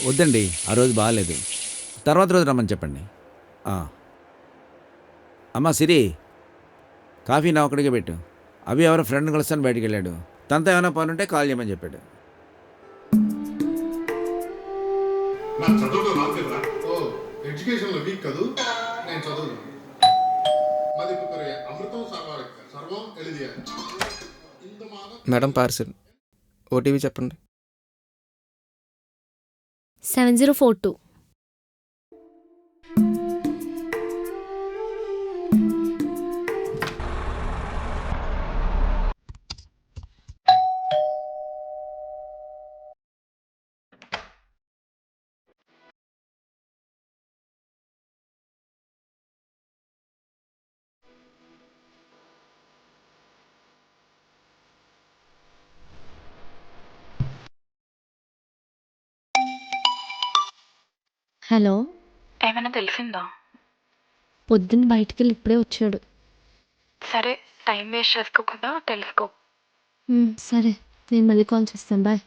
వద్దండి, ఆ రోజు బాగాలేదు. తర్వాత రోజు రమ్మని చెప్పండి. ఆ. అమ్మా సిరి, కాఫీ నా ఒక్కడికే పెట్టు. అవి ఎవరో ఫ్రెండ్ కలుస్తాను బయటికి వెళ్ళాడు. తనతో ఏమైనా పని ఉంటే కాల్ చేయమని చెప్పాడు. నా చదువులో రాత్రిరా ఓ ఎడ్యుకేషన్లో వీక్ కదూ నేను చదువును మాది అమృతం సర్వం ఎలిదియా మేడం పార్సిల్ ఓటీపీ చెప్పండి. 7042. హలో, ఏమైనా తెలిసిందా? పొద్దున్న బయటికెళ్ళి ఇప్పుడే వచ్చాడు. సరే, టైం వేస్ట్ చేసుకోకుండా తెలుసుకో. సరే, నేను మళ్ళీ కాల్ చేస్తాను. బాయ్.